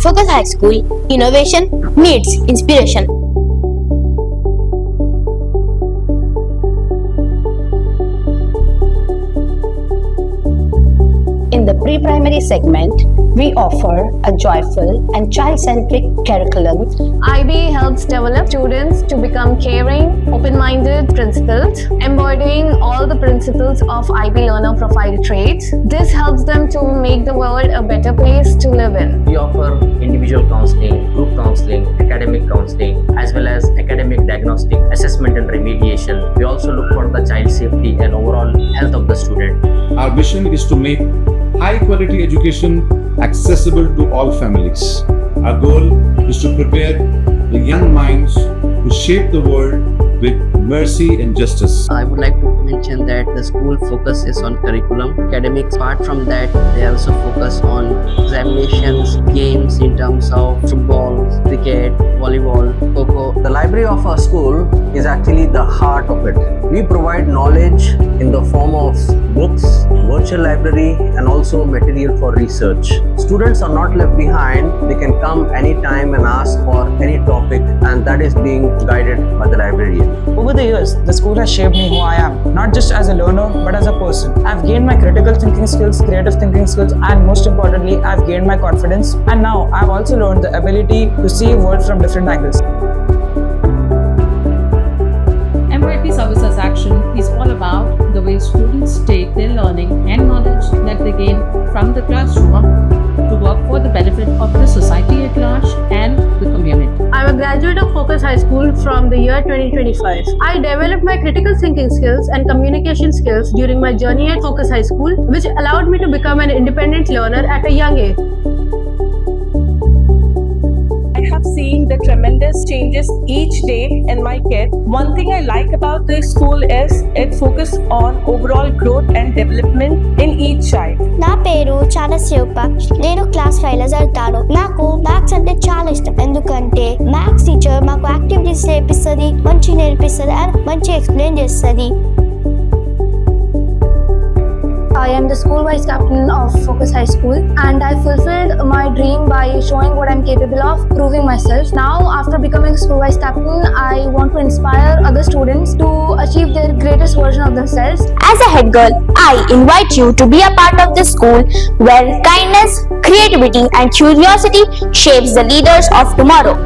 Focus High School, innovation meets inspiration. In the pre-primary segment, we offer a joyful and child-centric curriculum. IB helps develop students to become caring, open-minded principals, embodying all the principles of IB learner profile traits. This helps them to make the world a better place to live in. We offer individual counseling, group counseling, academic counseling, as well as academic diagnostic, assessment and remediation. We also look for the child safety and overall health of the student. Our mission is to make high quality education accessible to all families. Our goal is to prepare the young minds to shape the world with mercy and justice. I would like to mention that the school focuses on curriculum, academics. Apart from that, they also focus on examinations, games in terms of football, cricket, volleyball, kho-kho. The library of our school is actually the heart of it. We provide knowledge in the form of books, virtual library, and also material for research. Students are not left behind. They can come anytime and ask for any topic, and that is being guided by the librarian. Over the years, the school has shaped me who I am, not just as a learner, but as a person. I've gained my critical thinking skills, creative thinking skills, and most importantly, I've gained my confidence. And now, I've also learned the ability to see the world from different angles. MYP Services Action is all about the way students take their learning and knowledge that they gain from the classroom to work for the benefit of the society at large and the community. I'm a graduate of Focus High School from the year 2025. I developed my critical thinking skills and communication skills during my journey at Focus High School, which allowed me to become an independent learner at a young age. I have seen the tremendous changes each day in my kid. One thing I like about this school is it focuses on overall growth and development in each child. నా పేరు చాలా శిల్ప. నేను class 5 లో చదువుతాను. నాకు maths అంటే చాలా ఇష్టం. ఎందుకంటే మ్యాథ్స్ టీచర్ మాకు యాక్టివిటీస్ నేర్పిస్తుంది, మంచి నేర్పిస్తుంది అండ్ మంచి ఎక్స్ప్లెయిన్ చేస్తుంది. I am the school vice captain of Focus High School, and I fulfilled my dream by showing what I'm capable of, proving myself. Now, after becoming school vice captain, I want to inspire other students to achieve their greatest version of themselves. As a head girl, I invite you to be a part of this school where kindness, creativity and curiosity shapes the leaders of tomorrow.